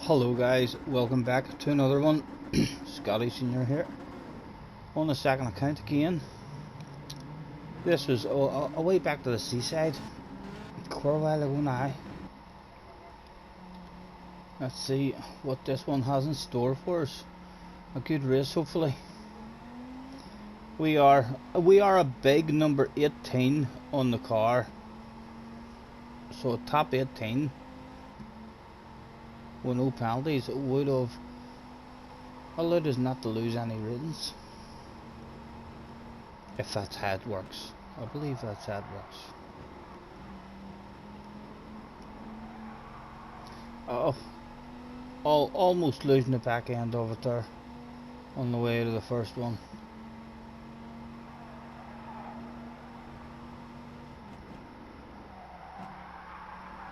Hello guys, welcome back to another one. Scotty Senior here on the second account again. This was a way back to the seaside, quite a while ago now. Let's see what this one has in store for us. A good race hopefully. We are a big number 18 on the car, so top 18 with no penalties would have allowed us not to lose any ratings. If that's how it works. I believe that's how it works. Oh, almost losing the back end of it there on the way to the first one.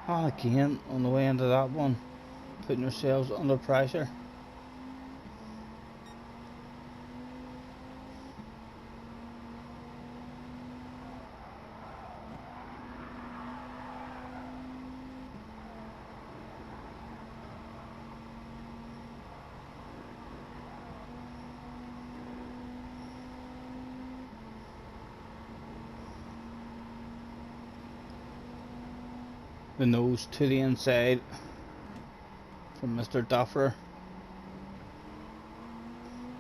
And again on the way into that one, putting ourselves under pressure. The nose to the inside from Mr. Duffer,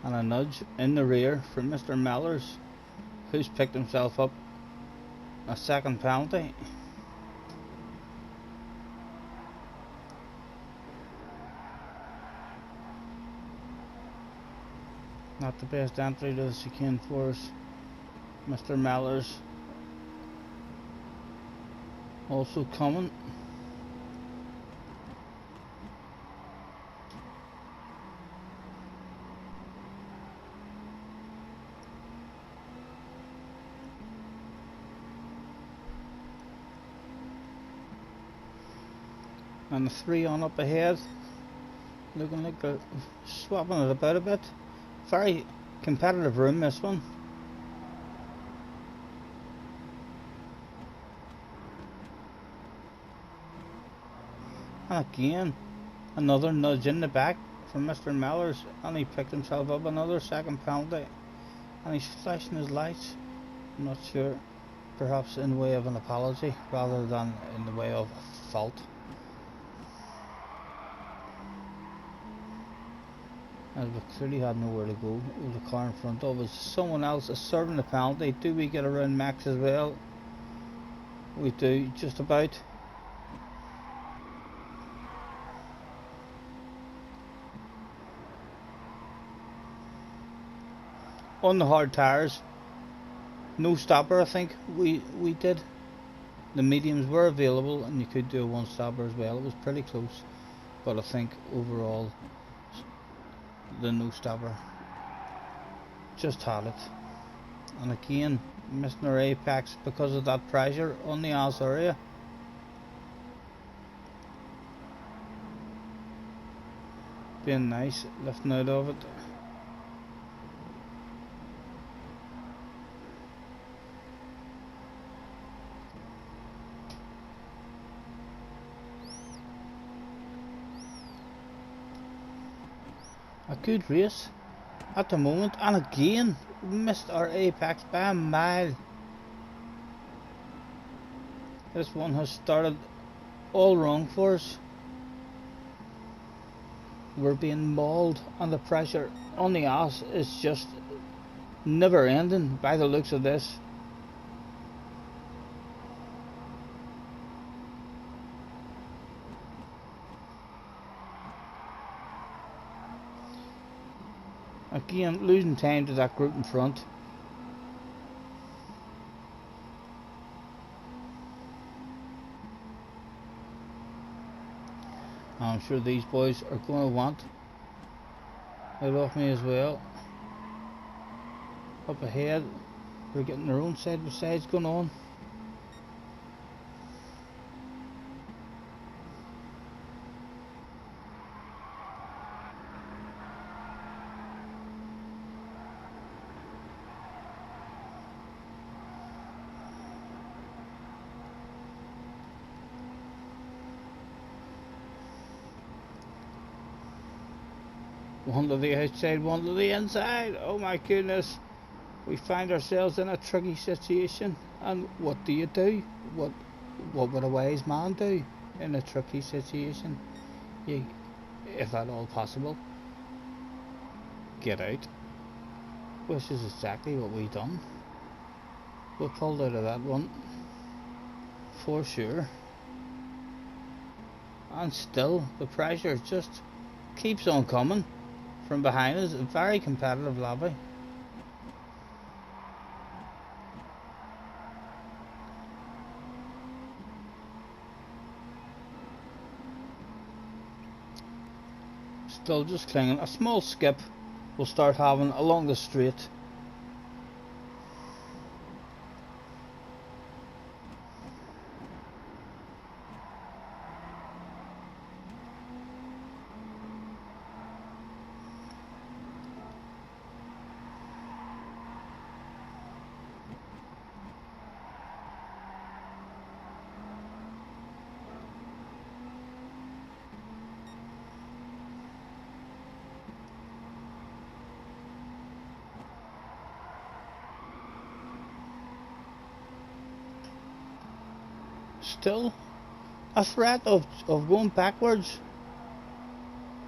and a nudge in the rear from Mr. Mellors, who's picked himself up a second penalty. Not the best entry to the chicane for us. Mr. Mellors also coming. And the three on up ahead, looking like they're swapping it about a bit. Very competitive room, this one. And again, another nudge in the back from Mr. Mellors, and he picked himself up another second penalty. And he's flashing his lights. I'm not sure, perhaps in the way of an apology rather than in the way of a fault. As we clearly had nowhere to go. It was a car in front of us. Someone else is serving the penalty. Do we get around Max as well? We do, just about. On the hard tyres, no stopper. I think we did. The mediums were available and you could do a one stopper as well. It was pretty close, but I think overall the no stopper just had it. And again, missing our apex because of that pressure on the ass area. Being nice, lifting out of it. A good race at the moment, and again missed our apex by a mile. This one has started all wrong for us. We're being mauled, and the pressure on the ass is just never ending by the looks of this. Again, losing time to that group in front. I'm sure these boys are going to want it off me as well. Up ahead, they're getting their own side by sides going on. One to the outside, one to the inside. Oh my goodness. We find ourselves in a tricky situation. And what do you do? What would a wise man do in a tricky situation? You, if at all possible, get out. Which is exactly what we done. We pulled out of that one. For sure. And still, the pressure just keeps on coming from behind us. A very competitive lobby. Still just clinging. A small skip we'll start having along the straight. Still a threat of going backwards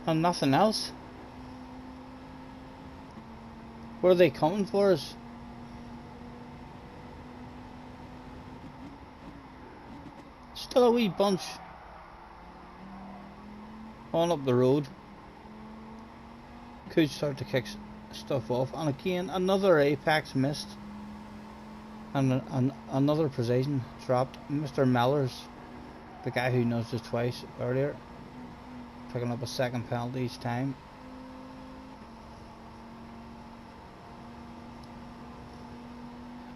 and nothing else. Where are they coming for us? Still a wee bunch on up the road. Could start to kick stuff off. And again, another apex missed. And another precision dropped. Mr. Mellors, the guy who nudged us twice earlier, picking up a second penalty each time.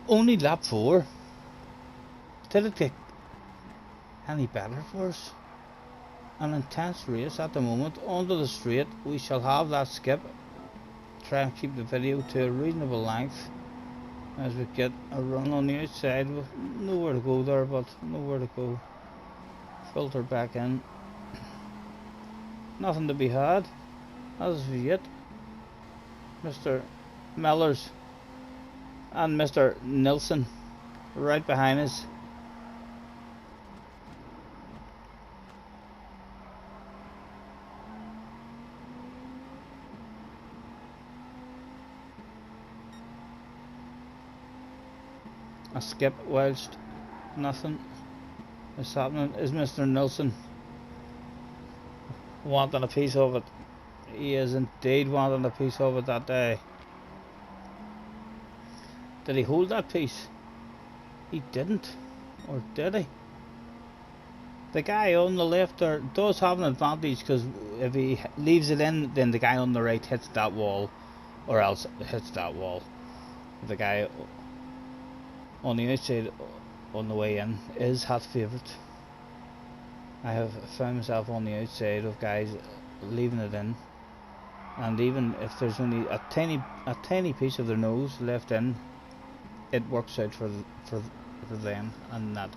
Only lap 4. Did it get any better for us? An intense race at the moment. Onto the straight. We shall have that skip. Try and keep the video to a reasonable length as we get a run on the outside. Nowhere to go there, but nowhere to go. Filter back in. Nothing to be had as of yet. Mr. Mellors and Mr. Nilsson right behind us. A skip whilst nothing is happening. Is Mr. Nilsson wanting a piece of it? He is indeed wanting a piece of it that day. Did he hold that piece? He didn't. Or did he? The guy on the left there does have an advantage, because if he leaves it in, then the guy on the right hits that wall, or else hits that wall. The guy on the outside on the way in is hat favourite. I have found myself on the outside of guys leaving it in, and even if there's only a tiny piece of their nose left in, it works out for them and not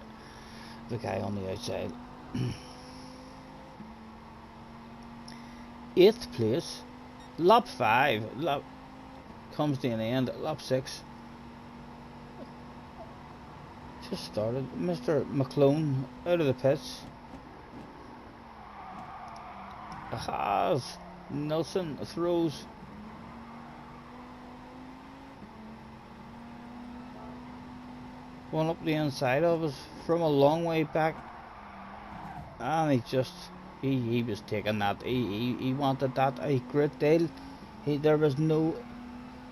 the guy on the outside. 8th place, lap 5, comes to an end. Lap 6 just started. Mr. McClone out of the pits. Nilsson throws. One up the inside of us from a long way back, and he was taking that. He wanted that a great deal. There was no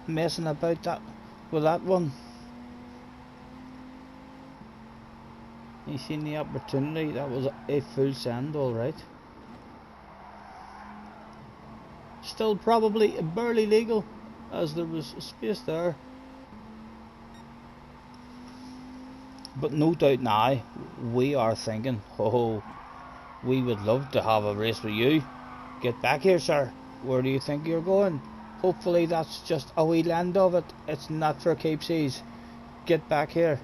messing about that with that one. He seen the opportunity. That was a full send, all right. Still probably barely legal, as there was space there. But no doubt now, we are thinking, oh, we would love to have a race with you. Get back here, sir. Where do you think you're going? Hopefully that's just a wee land of it. It's not for keepsies. Get back here.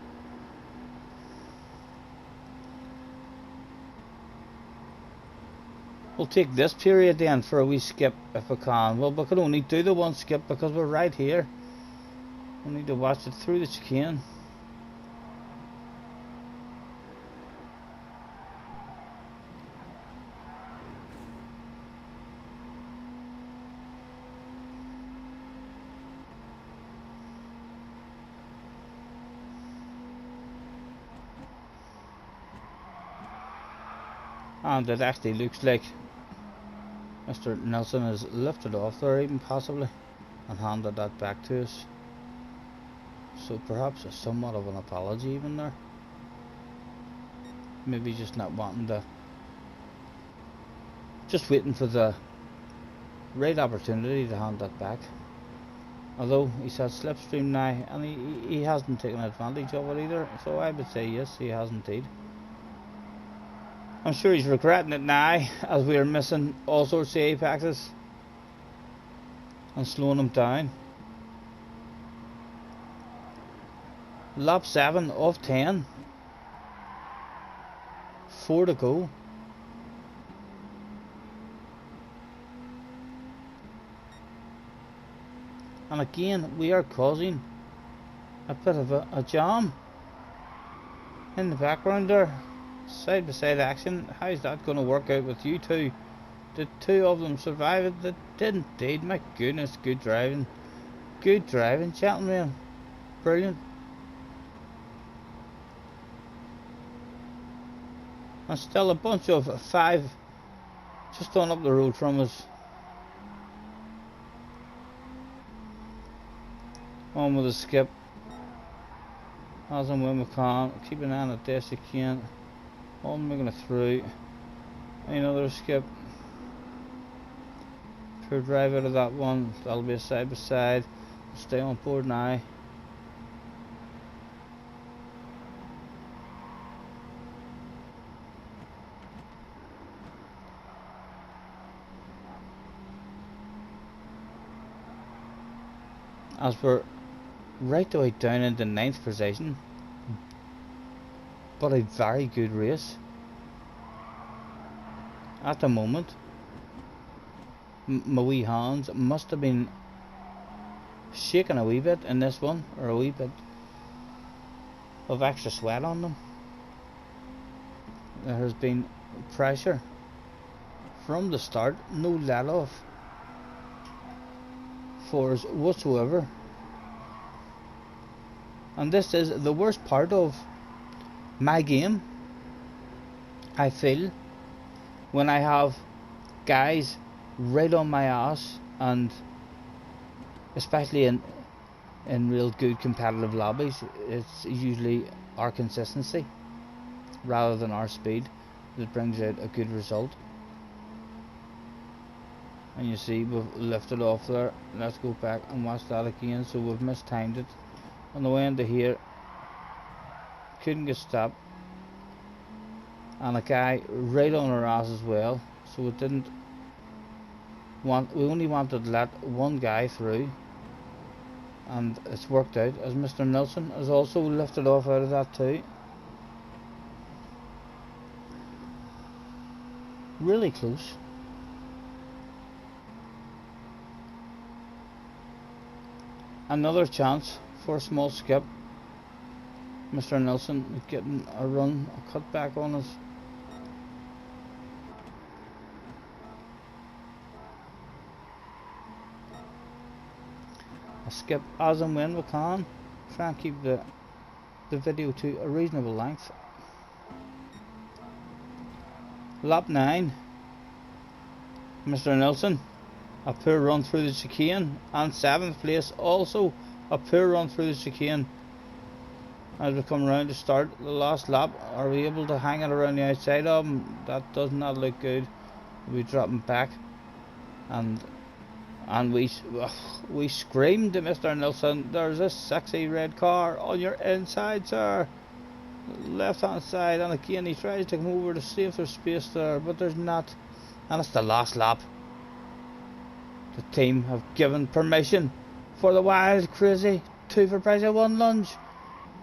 We'll take this period then for a wee skip if we can. Well, we can only do the one skip because we're right here. We need to watch it through the chicane. And it actually looks like Mr. Nelson has lifted off there, even possibly, and handed that back to us. So perhaps a somewhat of an apology even there. Maybe just not wanting to, just waiting for the right opportunity to hand that back. Although he's had slipstream now, and he hasn't taken advantage of it either. So I would say yes, he has indeed. I'm sure he's regretting it now, as we are missing all sorts of apexes and slowing him down. Lap 7 of 10. 4 to go. And again, we are causing a bit of a jam in the background there. Side by side action. How's that going to work out with you two? Did two of them survive it? They did indeed. My goodness, good driving. Good driving, gentlemen. Brilliant. And still a bunch of 5 just on up the road from us. On with the skip. As and when we can. Keep an eye on it best you can. On making it through. Another skip. Pure drive out of that one. That'll be a side by side. Stay on board now. As we're right the way down into 9th position. But a very good race at the moment. My wee hands must have been shaking a wee bit in this one, or a wee bit of extra sweat on them. There has been pressure from the start, no let off for us whatsoever. And this is the worst part of my game, I feel, when I have guys right on my ass, and especially in real good competitive lobbies, it's usually our consistency rather than our speed that brings out a good result. And you see we've lifted off there. Let's go back and watch that again. So we've mistimed it on the way into here. Couldn't get stopped, and a guy right on our ass as well. So we didn't want, we only wanted to let one guy through, and it's worked out, as Mr. Nelson has also lifted off out of that too. Really close. Another chance for a small skip. Mr. Nelson getting a run, a cut back on us. A skip as and when we can. Try and keep the video to a reasonable length. Lap 9. Mr. Nelson, a poor run through the chicane, and 7th place also a poor run through the chicane. As we come around to start the last lap, are we able to hang it around the outside of him? That does not look good. We drop him back, and we screamed to Mr. Nelson, "There's a sexy red car on your inside, sir." Left hand side, and again he tries to come over to see if there's space there, but there's not. And it's the last lap. The team have given permission for the wild, crazy 2 for price of 1 lunge.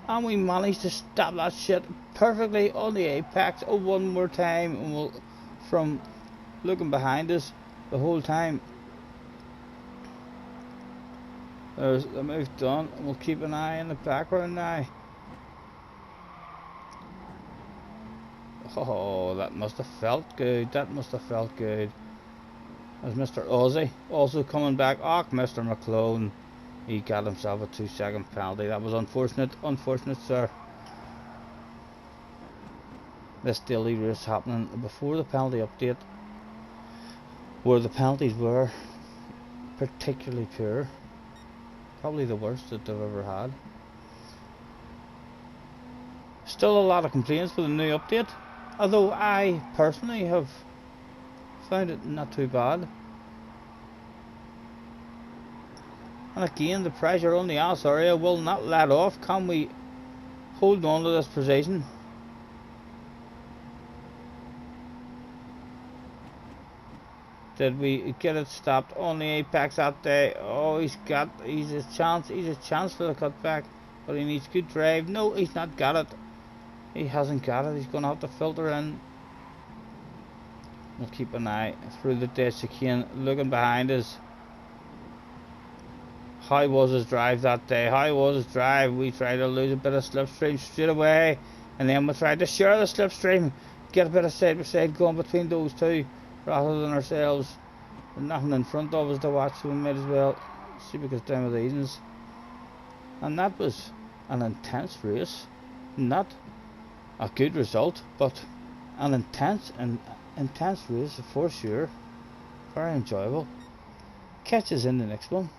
And we managed to stop that shit perfectly on the apex one more time. And we'll, from looking behind us the whole time. There's the move done, and we'll keep an eye in the background now. Oh, that must have felt good. That must have felt good. There's Mr. Aussie also coming back. Oh, Mr. McClone. He got himself a 2-second penalty. That was unfortunate. Unfortunate, sir. This daily race happening before the penalty update, where the penalties were particularly poor. Probably the worst that they've ever had. Still a lot of complaints with the new update, although I personally have found it not too bad. And again, the pressure on the ass area will not let off. Can we hold on to this position? Did we get it stopped on the apex that day? Oh, he's a chance for the cutback, but he needs good drive. No, he's not got it. He hasn't got it. He's going to have to filter in. We'll keep an eye through the ditch again, looking behind us. How was his drive that day? How was his drive? We tried to lose a bit of slipstream straight away, and then we tried to share the slipstream, get a bit of side by side going between those two, rather than ourselves. There's nothing in front of us to watch, so we might as well see if we get down with the easings. And that was an intense race. Not a good result, but an intense race for sure. Very enjoyable. Catch us in the next one.